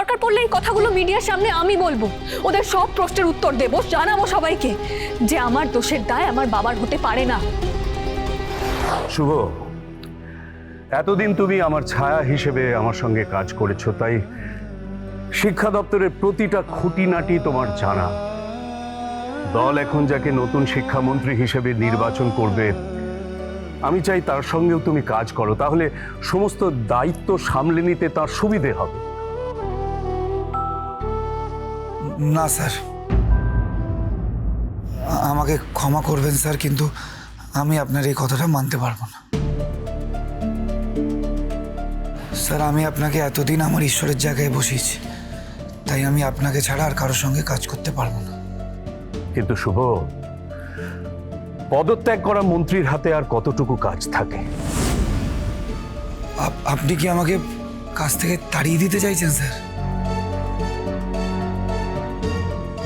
দরকার পড়লে এই কথাগুলো মিডিয়ার সামনে আমি বলবো, ওদের সব প্রশ্নের উত্তর দেবো, জানাবো সবাইকে যে আমার দোষের দায় আমার বাবার হতে পারে না। শুভ, এতদিন তুমি আমার ছায়া হিসেবে আমার সঙ্গে কাজ করেছো, তাই শিক্ষা দপ্তরের প্রতিটা খুঁটিনাটি তোমার জানা। দল এখন যাকে নতুন শিক্ষামন্ত্রী হিসেবে নির্বাচন করবে, আমি চাই তার সঙ্গেও তুমি কাজ করো, তাহলে সমস্ত দায়িত্ব সামলে নিতে তার সুবিধে হবে। না স্যার, আমাকে ক্ষমা করবেন স্যার, কিন্তু আমি আপনার এই কথাটা মানতে পারবো না। স্যার, আমি আপনাকে এতদিন আমার ঈশ্বরের জায়গায় বসিয়েছি, তাই আমি আপনাকে ছাড়া আর কারোর সঙ্গে কাজ করতে পারবো না। কিন্তু শুভ, পদত্যাগ করা মন্ত্রীর হাতে আর কতটুকু কাজ থাকে? আপনি কি আমাকে কাজ থেকে তাড়িয়ে দিতে চাইছেন স্যার?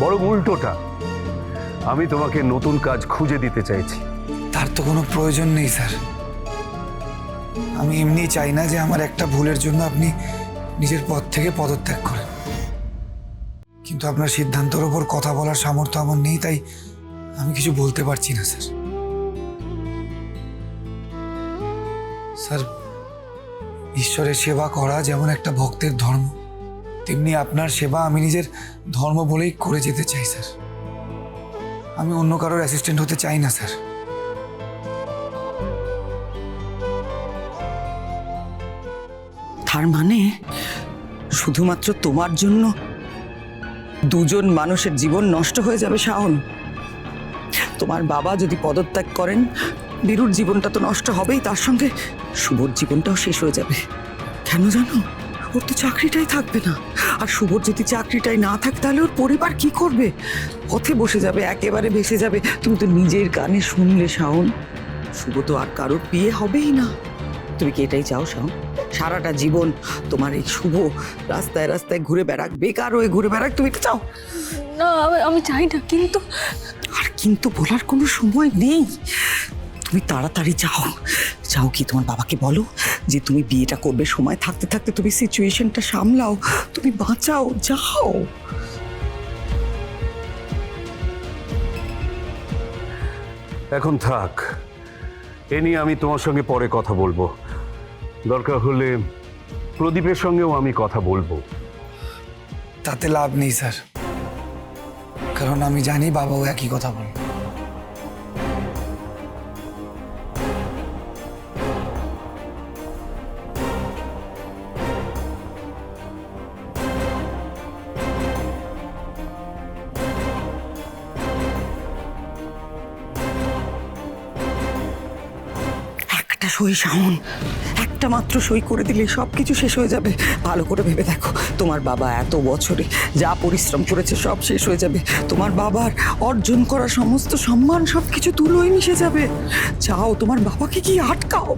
বরং উল্টোটা, আমি তোমাকে নতুন কাজ খুঁজে দিতে চাইছি। তার তো কোনো প্রয়োজন নেই স্যার। আমি এমনি চাই না যে আমার একটা ভুলের জন্য আপনি নিজের পদ থেকে পদত্যাগ করেন, কিন্তু আপনার সিদ্ধান্তের ওপর কথা বলার সামর্থ্য আমার নেই, তাই আমি কিছু বলতে পারছি না স্যার। স্যার, ঈশ্বরের সেবা করা যেমন একটা ভক্তের ধর্ম, তেমনি আপনার সেবা আমি নিজের ধর্ম বলেই করে যেতে চাই স্যার। আমি অন্য কারোর অ্যাসিস্ট্যান্ট হতে চাই না স্যার। তার মানে শুধুমাত্র তোমার জন্য দুজন মানুষের জীবন নষ্ট হয়ে যাবে শাওন? তোমার বাবা যদি পদত্যাগ করেন, বীরুর জীবনটা তো নষ্ট হবেই, তার সঙ্গে শুভর জীবনটাও শেষ হয়ে যাবে। কেন জানো? ওর তো চাকরিটাই থাকবে না, আর শুভর যদি চাকরিটাই না থাকে তাহলে ওর পরিবার কি করবে? পথে বসে যাবে, একেবারে ভেসে যাবে। তুমি তো নিজের কানে শুনলে শাওন, শুভ তো আর কারোর বিয়ে হবেই না। তুমি কি এটাই চাও শাওন? সারাটা জীবন তোমার এই শুভ রাস্তায় রাস্তায় ঘুরে বেড়াক, বেকার হয়ে ঘুরে বেড়াক, তুমি এটা চাও? না, আমি চাই না, কিন্তু আর কিন্তু বলার কোনো সময় নেই। তুমি তাড়াতাড়ি যাও কি তোমার বাবাকে বলো যে তুমি বিয়েটা করবে, সময় থাকতে থাকতে তুমি সিচুয়েশনটা সামলাও, তুমি বাঁচাও, যাও। এখন থাক, এ নিয়ে আমি তোমার সঙ্গে পরে কথা বলবো। দরকার হলে প্রদীপের সঙ্গেও আমি কথা বলবো। তাতে লাভ নেই স্যার, কারণ আমি জানি বাবাও একই কথা বলে। একটা সই শাওন, একটা মাত্র সই করে দিলে সব কিছু শেষ হয়ে যাবে। ভালো করে ভেবে দেখো, তোমার বাবা এত বছরে যা পরিশ্রম করেছে সব শেষ হয়ে যাবে। তোমার বাবার অর্জন করা সমস্ত সম্মান সব কিছু ধুলোয় মিশে যাবে। যাও, তোমার বাবাকে কি আটকাও?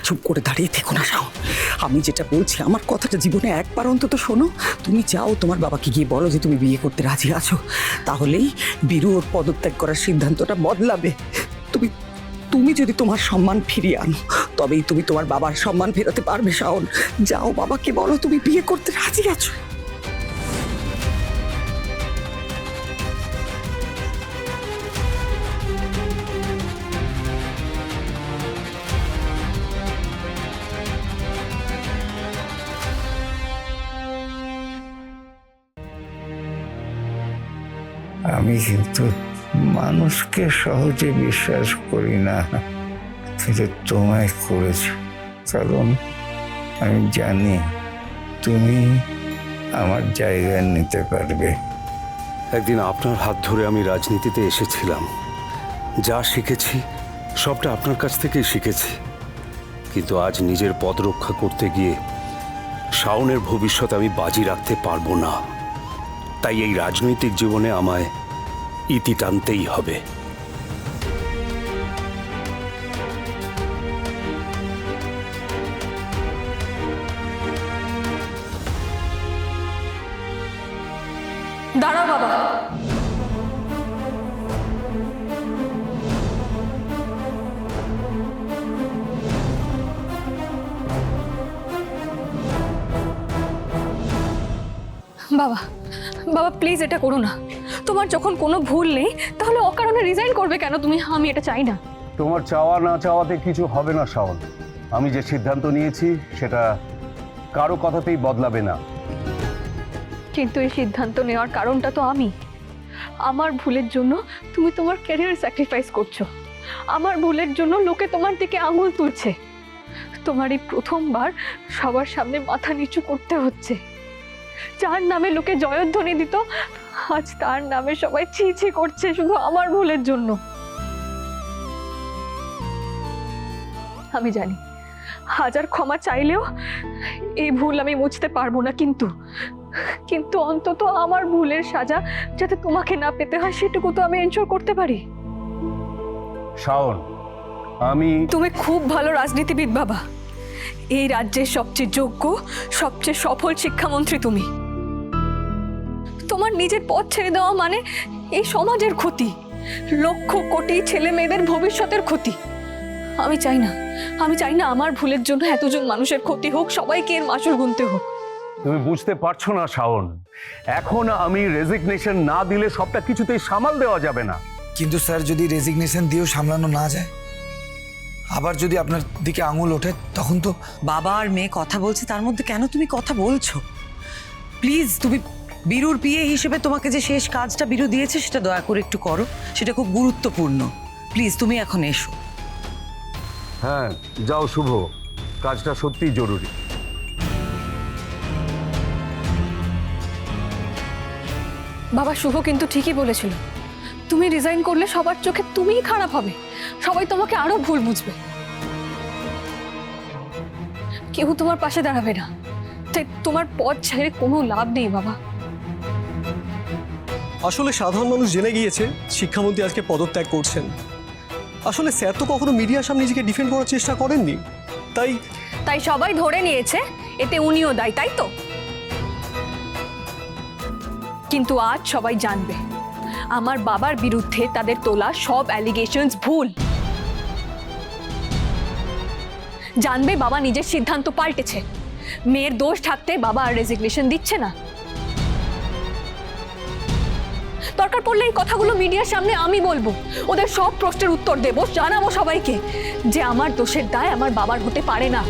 চুপ করে দাঁড়িয়ে থেকো না শাওন, আমি যেটা বলছি আমার কথাটা জীবনে একবার অন্তত শোনো। তুমি যাও, তোমার বাবাকে গিয়ে বলো যে তুমি বিয়ে করতে রাজি আছো, তাহলেই বীরু ওর পদত্যাগ করার সিদ্ধান্তটা বদলাবে। তুমি যদি তোমার সম্মান ফিরিয়ে আনো, তবেই তুমি তোমার বাবার সম্মান ফেরাতে পারবে শাওন। যাও, বাবাকে বলো তুমি বিয়ে করতে রাজি আছো। আমি কিন্তু মানুষকে সহজে বিশ্বাস করি না, কিন্তু তোমায় করেছি, কারণ আমি জানি তুমি আমার জায়গা নিতে পারবে। একদিন আপনার হাত ধরে আমি রাজনীতিতে এসেছিলাম, যা শিখেছি সবটা আপনার কাছ থেকেই শিখেছি। কিন্তু আজ নিজের পদ রক্ষা করতে গিয়ে শাওনের ভবিষ্যৎ আমি বাজি রাখতে পারবো না। তাই এই রাজনৈতিক জীবনে আমায় ইতি টানতেই হবে। দাঁড়াও বাবা। বাবা, বাবা প্লিজ এটা করো না। তোমার যখন কোনো ভুল নেই তাহলে অকারণে রিজাইন করবে কেন তুমি? আমি এটা চাই না। তোমার চাওয়া না চাওয়াতে কিছু হবে না শাওন। আমি যে সিদ্ধান্ত নিয়েছি সেটা কারো কথাতেই বদলাবে না। কিন্তু এই সিদ্ধান্ত নেওয়ার কারণটা তো আমি। আমার ভুলের জন্য তুমি তোমার ক্যারিয়ার স্যাক্রিফাইস করছো। আমার ভুলের জন্য লোকে তোমার দিকে আঙুল তুলছে। তোমার এই প্রথমবার সবার সামনে মাথা নিচু করতে হচ্ছে। যার নামে লোকে জয়ধ্বনি দিত, আজ তার নামে সবাই ছি ছি করছে শুধু আমার ভুলের জন্য। আমি জানি হাজার ক্ষমা চাইলেও এই ভুল আমি মুছতে পারবো না, কিন্তু অন্তত আমার ভুলের সাজা যাতে তোমাকে না পেতে হয় সেটুকু তো আমি এনশিওর করতে পারি। শাওন, তুমি খুব ভালো রাজনীতিবিদ বাবা। এই রাজ্যের সবচেয়ে যোগ্য, সবচেয়ে সফল শিক্ষামন্ত্রী তুমি। তোমার নিজের পথ ছেড়ে দেওয়া মানে এই সমাজের ক্ষতি, লক্ষ কোটি ছেলে মেয়েদের ভবিষ্যতের ক্ষতি। আমি চাই না আমার ভুলের জন্য এতজন মানুষের ক্ষতি হোক, সবাইকে এর মাসুল গুনতে হোক। তুমি বুঝতে পারছো না শাওন, এখন আমি রেজিগনেশন না দিলে সবটা কিছুতেই সামাল দেওয়া যাবে না। কিন্তু স্যার, যদি রেজিগনেশন দিয়েও সামলানো না যায়, আবার যদি আপনার দিকে আঙুল ওঠে, তখন তো বাবা আর মেয়ে কথা বলছে, তার মধ্যে কেন তুমি কথা বলছো? প্লিজ, তুমি বীরুর পিএ হিসেবে তোমাকে যে শেষ কাজটা বীরু দিয়েছে সেটা দয়া করে একটু করো। সেটা খুব গুরুত্বপূর্ণ। প্লিজ তুমি এখন এসো। হ্যাঁ যাও শুভ, কাজটা সত্যিই জরুরি। বাবা, শুভ কিন্তু ঠিকই বলেছিল। তুমি রিজাইন করলে সবার চোখে তুমিই খারাপ হবে, সবাই তোমাকে আরো ভুল বুঝবে, কেউ তোমার পাশে দাঁড়াবে না। তাই তোমার পথ ছেড়ে কোনো লাভ নেই বাবা। আসলে সাধারণ মানুষ জেনে গিয়েছে শিক্ষামন্ত্রী আজকে পদত্যাগ করছেন। আসলে স্যার তো কখনো মিডিয়ার সামনে নিজেকে ডিফেন্ড করার চেষ্টা করেননি, তাই সবাই ধরে নিয়েছে এতে উনিও দায়ী, তাই তো? কিন্তু আজ সবাই জানবে আমার বাবার বিরুদ্ধে তাদের তোলা সব অ্যালিগেশনস ভুল। জানবে বাবা নিজের সিদ্ধান্ত পাল্টেছে। মেয়ের দোষ থাকতে বাবা আর রেজিগনেশন দিচ্ছে না। দরকার পড়লে এই কথাগুলো মিডিয়ার সামনে আমি বলবো, ওদের সব প্রশ্নের উত্তর দেবো, জানাবো সবাইকে যে আমার দোষের দায় আমার বাবার হতে পারে না।